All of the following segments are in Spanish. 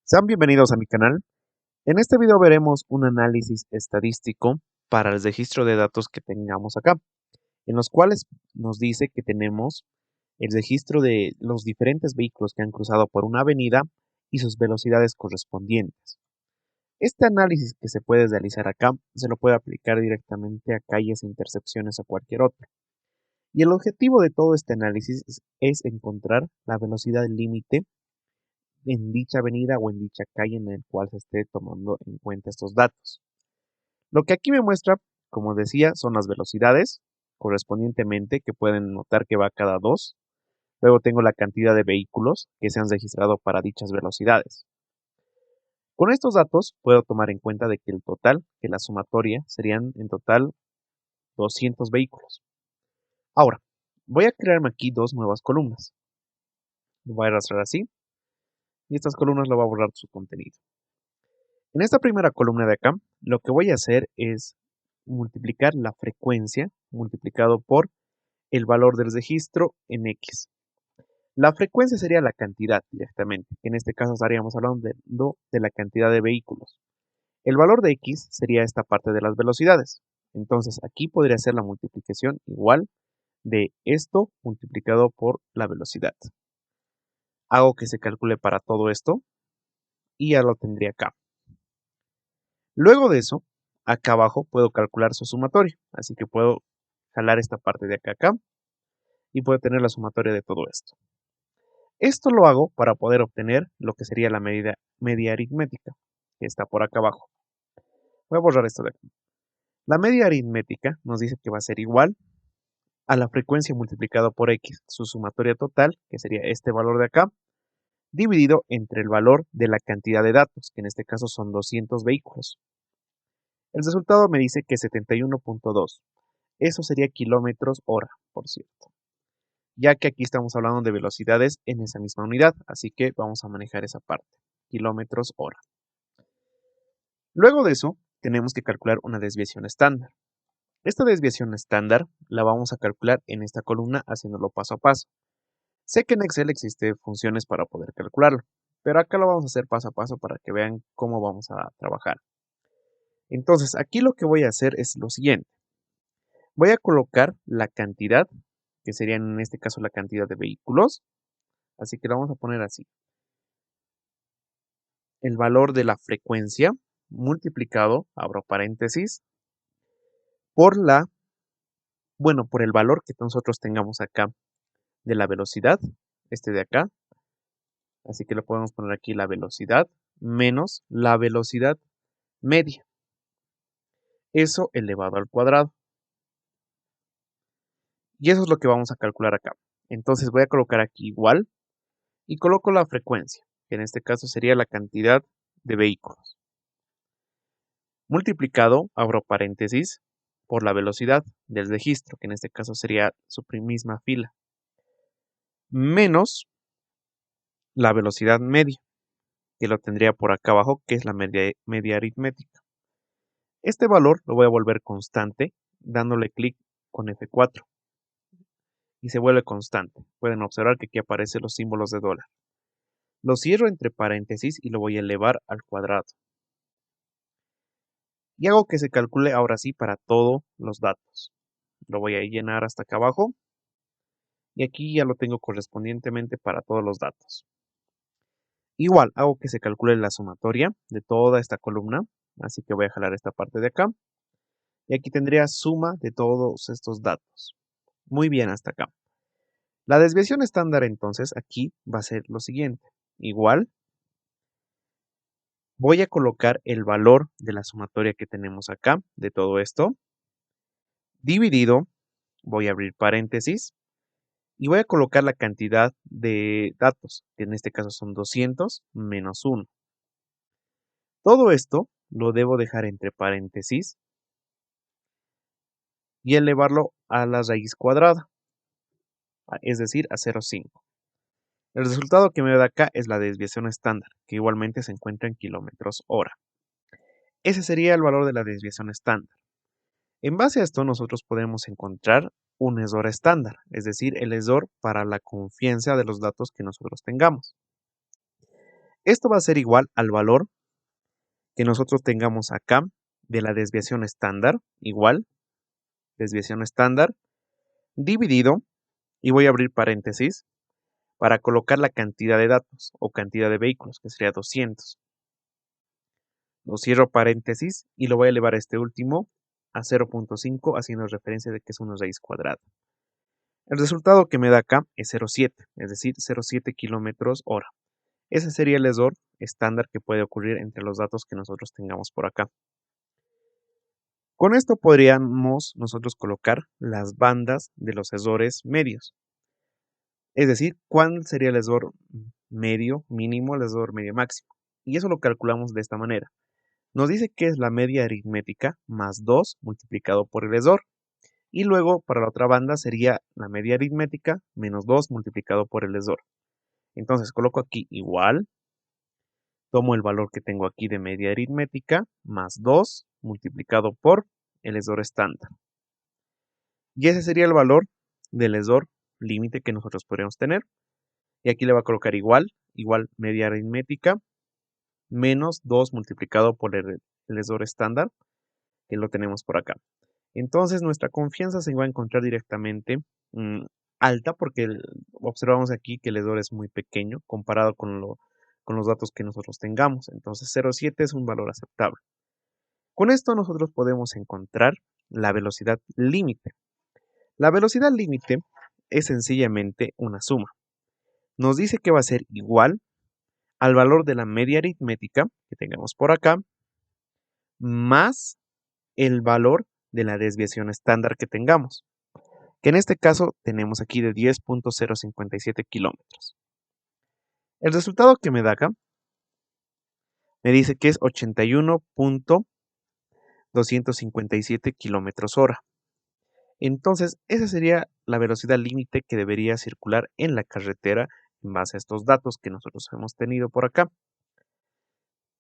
Sean bienvenidos a mi canal. En este video veremos un análisis estadístico para el registro de datos que tengamos acá, en los cuales nos dice que tenemos el registro de los diferentes vehículos que han cruzado por una avenida y sus velocidades correspondientes. Este análisis que se puede realizar acá se lo puede aplicar directamente a calles, intersecciones o cualquier otro. Y el objetivo de todo este análisis es encontrar la velocidad límite en dicha avenida o en dicha calle en el cual se esté tomando en cuenta estos datos. Lo que aquí me muestra, como decía, son las velocidades correspondientemente, que pueden notar que va cada 2. Luego tengo la cantidad de vehículos que se han registrado para dichas velocidades. Con estos datos puedo tomar en cuenta de que el total, que la sumatoria, serían en total 200 vehículos. Ahora, voy a crearme aquí dos nuevas columnas. Lo voy a arrastrar así y estas columnas lo voy a borrar su contenido. En esta primera columna de acá, lo que voy a hacer es multiplicar la frecuencia multiplicado por el valor del registro en X. La frecuencia sería la cantidad directamente, que en este caso estaríamos hablando de la cantidad de vehículos. El valor de X sería esta parte de las velocidades. Entonces aquí podría ser la multiplicación igual de esto multiplicado por la velocidad. Hago que se calcule para todo esto y ya lo tendría acá. Luego de eso, acá abajo puedo calcular su sumatoria, así que puedo jalar esta parte de acá y puedo tener la sumatoria de todo esto. Esto lo hago para poder obtener lo que sería la media aritmética, que está por acá abajo. Voy a borrar esto de aquí. La media aritmética nos dice que va a ser igual a la frecuencia multiplicado por X, su sumatoria total, que sería este valor de acá, dividido entre el valor de la cantidad de datos, que en este caso son 200 vehículos. El resultado me dice que 71.2. Eso sería kilómetros hora, por cierto. Ya que aquí estamos hablando de velocidades en esa misma unidad, así que vamos a manejar esa parte, kilómetros hora. Luego de eso, tenemos que calcular una desviación estándar. Esta desviación estándar la vamos a calcular en esta columna haciéndolo paso a paso. Sé que en Excel existen funciones para poder calcularlo, pero acá lo vamos a hacer paso a paso para que vean cómo vamos a trabajar. Entonces, aquí lo que voy a hacer es lo siguiente. Voy a colocar la cantidad, que sería en este caso la cantidad de vehículos, así que lo vamos a poner así. El valor de la frecuencia multiplicado, abro paréntesis, por por el valor que nosotros tengamos acá de la velocidad, este de acá, así que lo podemos poner aquí la velocidad menos la velocidad media, eso elevado al cuadrado. Y eso es lo que vamos a calcular acá. Entonces voy a colocar aquí igual y coloco la frecuencia, que en este caso sería la cantidad de vehículos, multiplicado, abro paréntesis, por la velocidad del registro, que en este caso sería su misma fila, menos la velocidad media, que lo tendría por acá abajo, que es la media aritmética. Este valor lo voy a volver constante, dándole clic con F4, y se vuelve constante. Pueden observar que aquí aparecen los símbolos de dólar. Lo cierro entre paréntesis y lo voy a elevar al cuadrado. Y hago que se calcule ahora sí para todos los datos. Lo voy a llenar hasta acá abajo. Y aquí ya lo tengo correspondientemente para todos los datos. Igual, hago que se calcule la sumatoria de toda esta columna. Así que voy a jalar esta parte de acá. Y aquí tendría suma de todos estos datos. Muy bien hasta acá. La desviación estándar entonces aquí va a ser lo siguiente. Igual, voy a colocar el valor de la sumatoria que tenemos acá de todo esto. Dividido, voy a abrir paréntesis. Y voy a colocar la cantidad de datos, que en este caso son 200 menos 1. Todo esto lo debo dejar entre paréntesis y elevarlo a la raíz cuadrada, es decir, a 0,5. El resultado que me da acá es la desviación estándar, que igualmente se encuentra en kilómetros hora. Ese sería el valor de la desviación estándar. En base a esto, nosotros podemos encontrar un error estándar, es decir, el error para la confianza de los datos que nosotros tengamos. Esto va a ser igual al valor que nosotros tengamos acá de la desviación estándar, igual, desviación estándar, dividido, y voy a abrir paréntesis, para colocar la cantidad de datos o cantidad de vehículos, que sería 200. Lo cierro paréntesis y lo voy a elevar a este último a 0.5, haciendo referencia de que es una raíz cuadrada. El resultado que me da acá es 0,7, es decir, 0,7 kilómetros hora. Ese sería el error estándar que puede ocurrir entre los datos que nosotros tengamos por acá. Con esto podríamos nosotros colocar las bandas de los errores medios. Es decir, cuál sería el error medio mínimo, el error medio máximo. Y eso lo calculamos de esta manera. Nos dice que es la media aritmética más 2 multiplicado por el error. Y luego para la otra banda sería la media aritmética menos 2 multiplicado por el error. Entonces coloco aquí igual, tomo el valor que tengo aquí de media aritmética más 2 multiplicado por el error estándar. Y ese sería el valor del error límite que nosotros podríamos tener. Y aquí le va a colocar igual media aritmética menos 2 multiplicado por el error estándar, que lo tenemos por acá. Entonces nuestra confianza se va a encontrar directamente alta porque observamos aquí que el error es muy pequeño comparado con los datos que nosotros tengamos. Entonces 0,7 es un valor aceptable. Con esto nosotros podemos encontrar la velocidad límite. La velocidad límite es sencillamente una suma. Nos dice que va a ser igual al valor de la media aritmética que tengamos por acá, más el valor de la desviación estándar que tengamos, que en este caso tenemos aquí de 10.057 kilómetros. El resultado que me da acá me dice que es 81.257 kilómetros hora. Entonces, esa sería la velocidad límite que debería circular en la carretera en base a estos datos que nosotros hemos tenido por acá.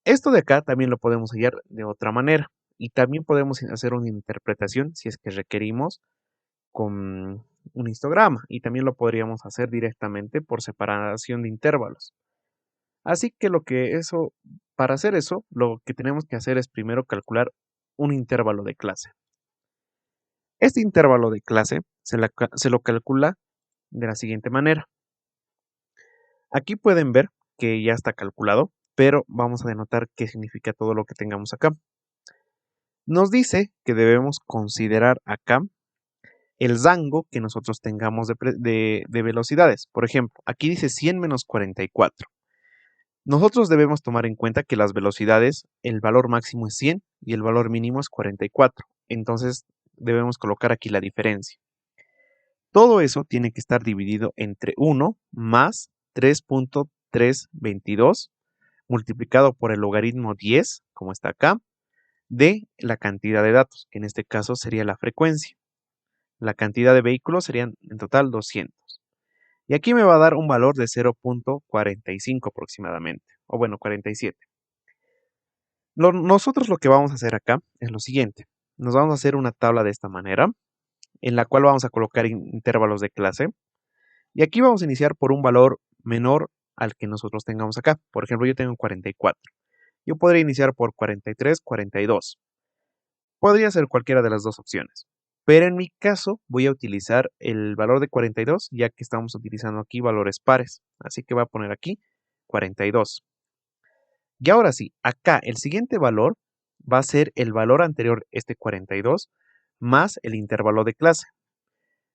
Esto de acá también lo podemos hallar de otra manera y también podemos hacer una interpretación si es que requerimos con un histograma y también lo podríamos hacer directamente por separación de intervalos. Así que para hacer eso, lo que tenemos que hacer es primero calcular un intervalo de clase. Este intervalo de clase se lo calcula de la siguiente manera. Aquí pueden ver que ya está calculado, pero vamos a denotar qué significa todo lo que tengamos acá. Nos dice que debemos considerar acá el rango que nosotros tengamos de velocidades. Por ejemplo, aquí dice 100 menos 44. Nosotros debemos tomar en cuenta que las velocidades, el valor máximo es 100 y el valor mínimo es 44. Entonces debemos colocar aquí la diferencia. Todo eso tiene que estar dividido entre 1 más 3.322 multiplicado por el logaritmo 10, como está acá, de la cantidad de datos, que en este caso sería la frecuencia. La cantidad de vehículos serían en total 200. Y aquí me va a dar un valor de 0.45 aproximadamente, o bueno, 47. Nosotros lo que vamos a hacer acá es lo siguiente. Nos vamos a hacer una tabla de esta manera, en la cual vamos a colocar intervalos de clase. Y aquí vamos a iniciar por un valor menor al que nosotros tengamos acá. Por ejemplo, yo tengo 44. Yo podría iniciar por 43, 42. Podría ser cualquiera de las dos opciones. Pero en mi caso voy a utilizar el valor de 42, ya que estamos utilizando aquí valores pares. Así que voy a poner aquí 42. Y ahora sí, acá el siguiente valor va a ser el valor anterior, este 42, más el intervalo de clase.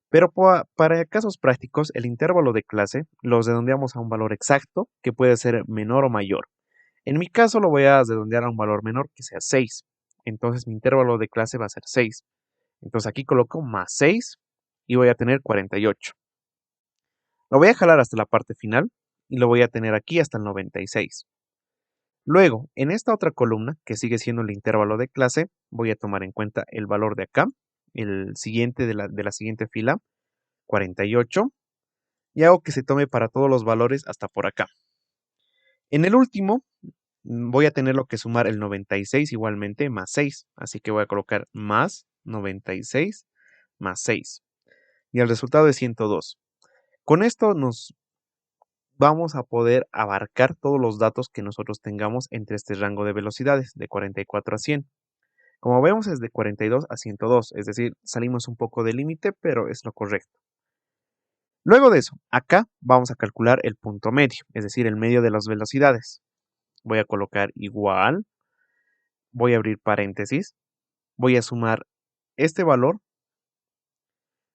Pero para casos prácticos, el intervalo de clase lo redondeamos a un valor exacto, que puede ser menor o mayor. En mi caso lo voy a redondear a un valor menor, que sea 6. Entonces mi intervalo de clase va a ser 6. Entonces aquí coloco más 6 y voy a tener 48. Lo voy a jalar hasta la parte final y lo voy a tener aquí hasta el 96. Luego, en esta otra columna, que sigue siendo el intervalo de clase, voy a tomar en cuenta el valor de acá, el siguiente de la siguiente fila, 48, y hago que se tome para todos los valores hasta por acá. En el último, voy a tenerlo que sumar el 96 igualmente más 6, así que voy a colocar más 96 más 6. Y el resultado es 102. Con esto nos vamos a poder abarcar todos los datos que nosotros tengamos entre este rango de velocidades, de 44 a 100. Como vemos es de 42 a 102, es decir, salimos un poco del límite, pero es lo correcto. Luego de eso, acá vamos a calcular el punto medio, es decir, el medio de las velocidades. Voy a colocar igual, voy a abrir paréntesis, voy a sumar este valor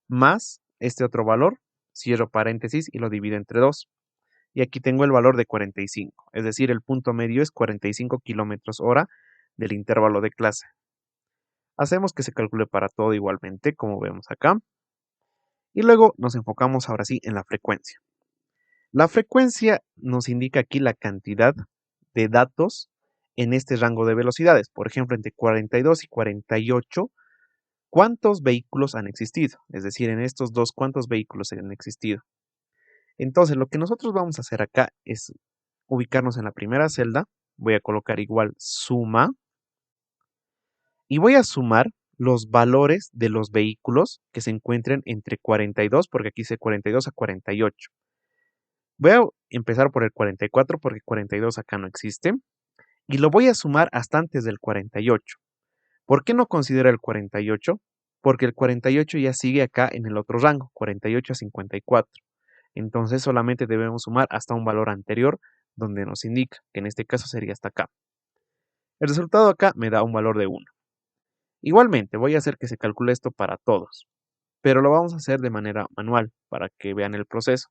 más este otro valor, cierro paréntesis y lo divido entre 2. Y aquí tengo el valor de 45, es decir, el punto medio es 45 kilómetros hora del intervalo de clase. Hacemos que se calcule para todo igualmente, como vemos acá. Y luego nos enfocamos ahora sí en la frecuencia. La frecuencia nos indica aquí la cantidad de datos en este rango de velocidades. Por ejemplo, entre 42 y 48, ¿cuántos vehículos han existido? Es decir, en estos dos, ¿cuántos vehículos han existido? Entonces, lo que nosotros vamos a hacer acá es ubicarnos en la primera celda. Voy a colocar igual suma. Y voy a sumar los valores de los vehículos que se encuentren entre 42, porque aquí dice 42 a 48. Voy a empezar por el 44 porque 42 acá no existe. Y lo voy a sumar hasta antes del 48. ¿Por qué no considero el 48? Porque el 48 ya sigue acá en el otro rango, 48 a 54. Entonces solamente debemos sumar hasta un valor anterior donde nos indica, que en este caso sería hasta acá. El resultado acá me da un valor de 1. Igualmente voy a hacer que se calcule esto para todos, pero lo vamos a hacer de manera manual para que vean el proceso.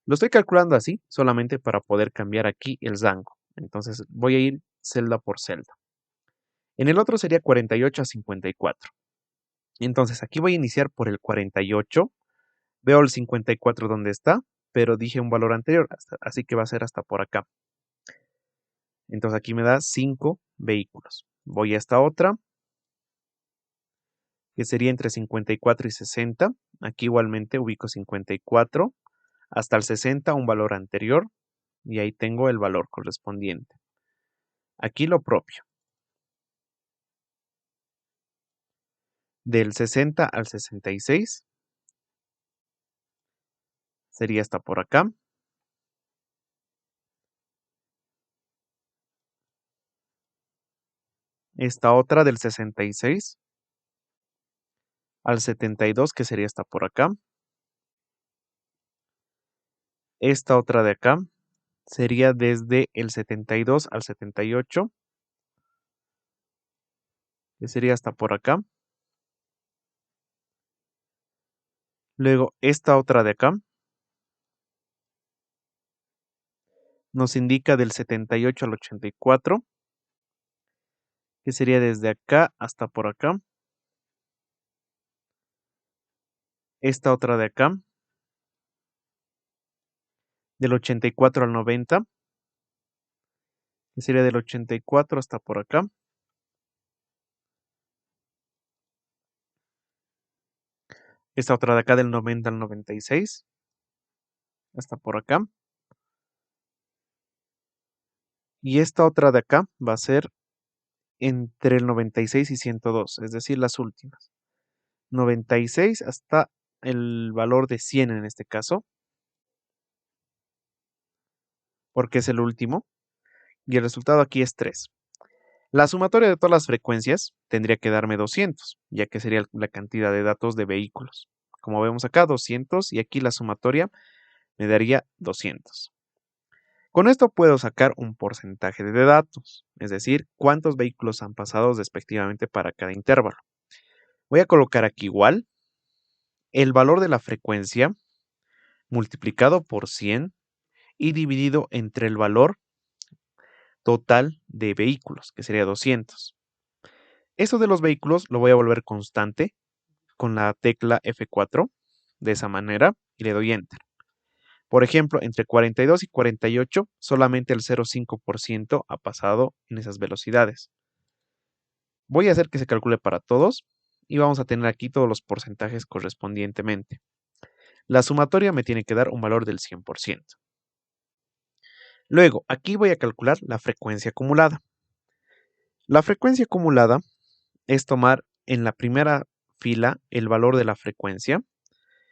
Lo estoy calculando así solamente para poder cambiar aquí el rango. Entonces voy a ir celda por celda. En el otro sería 48 a 54. Entonces aquí voy a iniciar por el 48. Veo el 54 donde está, pero dije un valor anterior, así que va a ser hasta por acá. Entonces aquí me da 5 vehículos. Voy a esta otra, que sería entre 54 y 60. Aquí igualmente ubico 54. Hasta el 60 un valor anterior, y ahí tengo el valor correspondiente. Aquí lo propio. Del 60 al 66 sería hasta por acá. Esta otra del 66 al 72, que sería hasta por acá. Esta otra de acá sería desde el 72 al 78, que sería hasta por acá. Luego esta otra de acá nos indica del 78 al 84, que sería desde acá hasta por acá. Esta otra de acá, del 84 al 90, que sería del 84 hasta por acá. Esta otra de acá del 90 al 96, hasta por acá. Y esta otra de acá va a ser entre el 96 y 102, es decir, las últimas. 96 hasta el valor de 100 en este caso, porque es el último. Y el resultado aquí es 3. La sumatoria de todas las frecuencias tendría que darme 200, ya que sería la cantidad de datos de vehículos. Como vemos acá, 200, y aquí la sumatoria me daría 200. Con esto puedo sacar un porcentaje de datos, es decir, cuántos vehículos han pasado respectivamente para cada intervalo. Voy a colocar aquí igual el valor de la frecuencia multiplicado por 100 y dividido entre el valor total de vehículos, que sería 200. Eso de los vehículos lo voy a volver constante con la tecla F4, de esa manera, y le doy Enter. Por ejemplo, entre 42 y 48, solamente el 0,5% ha pasado en esas velocidades. Voy a hacer que se calcule para todos y vamos a tener aquí todos los porcentajes correspondientemente. La sumatoria me tiene que dar un valor del 100%. Luego, aquí voy a calcular la frecuencia acumulada. La frecuencia acumulada es tomar en la primera fila el valor de la frecuencia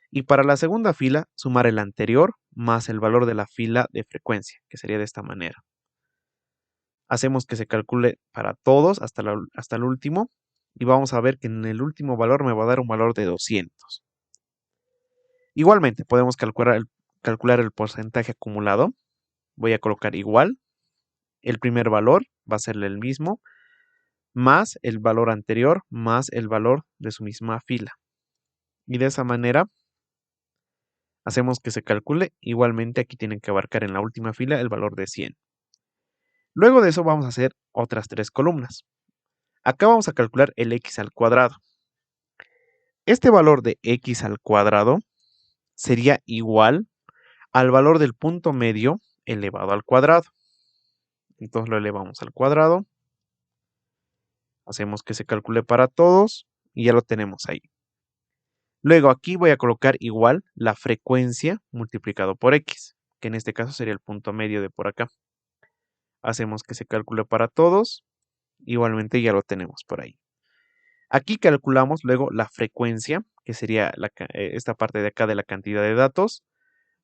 y para la segunda fila sumar el anterior más el valor de la fila de frecuencia, que sería de esta manera. Hacemos que se calcule para todos hasta el último y vamos a ver que en el último valor me va a dar un valor de 200. Igualmente podemos calcular el porcentaje acumulado. Voy a colocar igual. El primer valor va a ser el mismo, más el valor anterior, más el valor de su misma fila. Y de esa manera hacemos que se calcule. Igualmente aquí tienen que abarcar en la última fila el valor de 100. Luego de eso vamos a hacer otras 3 columnas. Acá vamos a calcular el x al cuadrado. Este valor de x al cuadrado sería igual al valor del punto medio elevado al cuadrado. Entonces lo elevamos al cuadrado. Hacemos que se calcule para todos y ya lo tenemos ahí. Luego aquí voy a colocar igual la frecuencia multiplicado por x, que en este caso sería el punto medio de por acá. Hacemos que se calcule para todos. Igualmente ya lo tenemos por ahí. Aquí calculamos luego la frecuencia, que sería esta parte de acá de la cantidad de datos,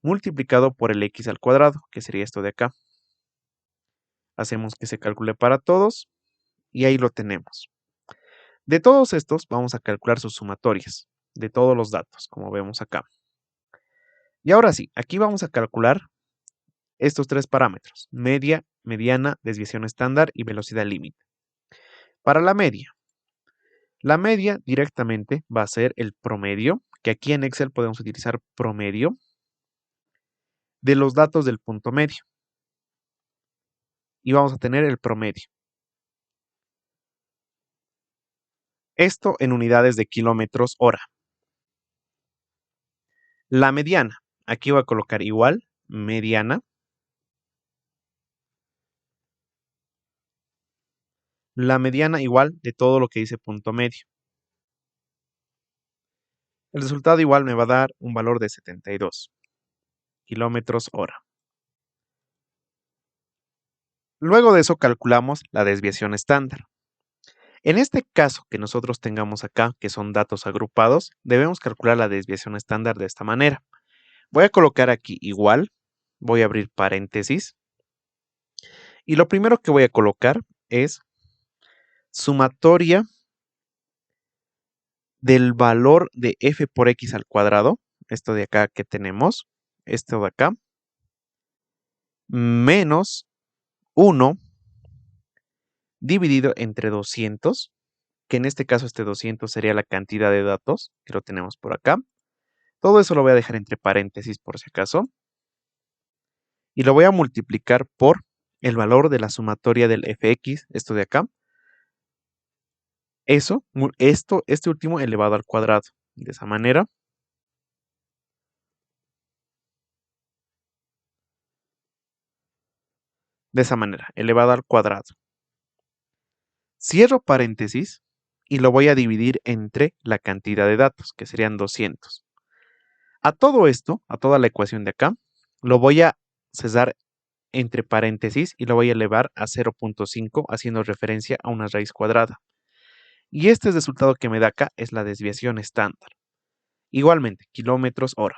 multiplicado por el x al cuadrado, que sería esto de acá. Hacemos que se calcule para todos y ahí lo tenemos. De todos estos vamos a calcular sus sumatorias, de todos los datos, como vemos acá. Y ahora sí, aquí vamos a calcular estos 3 parámetros: media, mediana, desviación estándar y velocidad límite. Para la media directamente va a ser el promedio, que aquí en Excel podemos utilizar promedio, de los datos del punto medio. Y vamos a tener el promedio. Esto en unidades de kilómetros hora. La mediana, aquí voy a colocar igual, mediana. La mediana igual de todo lo que dice punto medio. El resultado igual me va a dar un valor de 72 kilómetros hora. Luego de eso calculamos la desviación estándar. En este caso que nosotros tengamos acá, que son datos agrupados, debemos calcular la desviación estándar de esta manera. Voy a colocar aquí igual, voy a abrir paréntesis, y lo primero que voy a colocar es sumatoria del valor de f por x al cuadrado, esto de acá que tenemos, esto de acá, menos 1 dividido entre 200, que en este caso este 200 sería la cantidad de datos, que lo tenemos por acá. Todo eso lo voy a dejar entre paréntesis por si acaso. Y lo voy a multiplicar por el valor de la sumatoria del fx, esto de acá. Este último elevado al cuadrado. De esa manera. Elevado al cuadrado. Cierro paréntesis y lo voy a dividir entre la cantidad de datos, que serían 200. A todo esto, a toda la ecuación de acá, lo voy a cesar entre paréntesis y lo voy a elevar a 0.5 haciendo referencia a una raíz cuadrada. Y este resultado que me da acá es la desviación estándar. Igualmente, kilómetros hora.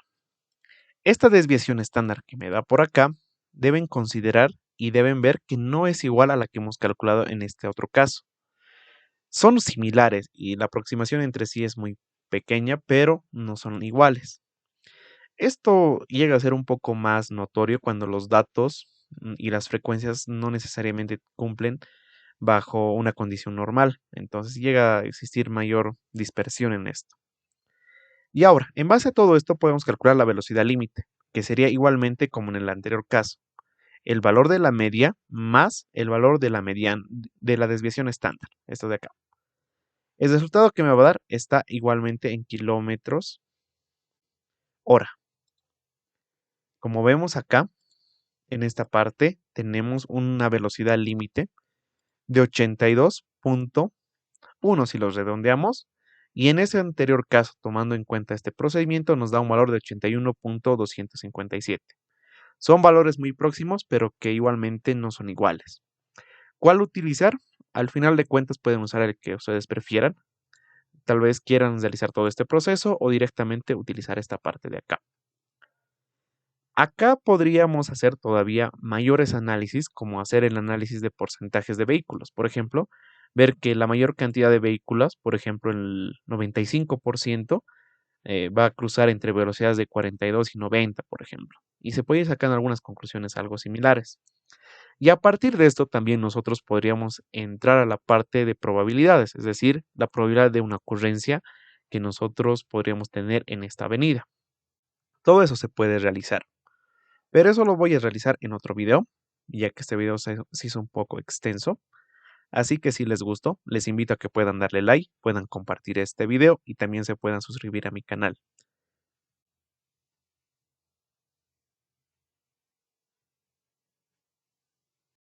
Esta desviación estándar que me da por acá, deben considerar y deben ver que no es igual a la que hemos calculado en este otro caso. Son similares y la aproximación entre sí es muy pequeña, pero no son iguales. Esto llega a ser un poco más notorio cuando los datos y las frecuencias no necesariamente cumplen bajo una condición normal. Entonces llega a existir mayor dispersión en esto. Y ahora, en base a todo esto podemos calcular la velocidad límite, que sería igualmente como en el anterior caso. El valor de la media más el valor de la mediana, de la desviación estándar, esto de acá. El resultado que me va a dar está igualmente en kilómetros hora. Como vemos acá, en esta parte tenemos una velocidad límite de 82.1 si los redondeamos, y en ese anterior caso, tomando en cuenta este procedimiento, nos da un valor de 81.257. Son valores muy próximos, pero que igualmente no son iguales. ¿Cuál utilizar? Al final de cuentas pueden usar el que ustedes prefieran. Tal vez quieran realizar todo este proceso o directamente utilizar esta parte de acá. Acá podríamos hacer todavía mayores análisis, como hacer el análisis de porcentajes de vehículos. Por ejemplo, ver que la mayor cantidad de vehículos, por ejemplo, el 95%, va a cruzar entre velocidades de 42 y 90, por ejemplo. Y se puede ir sacando algunas conclusiones algo similares. Y a partir de esto también nosotros podríamos entrar a la parte de probabilidades, es decir, la probabilidad de una ocurrencia que nosotros podríamos tener en esta avenida. Todo eso se puede realizar, pero eso lo voy a realizar en otro video, ya que este video se hizo un poco extenso. Así que si les gustó, les invito a que puedan darle like, puedan compartir este video y también se puedan suscribir a mi canal.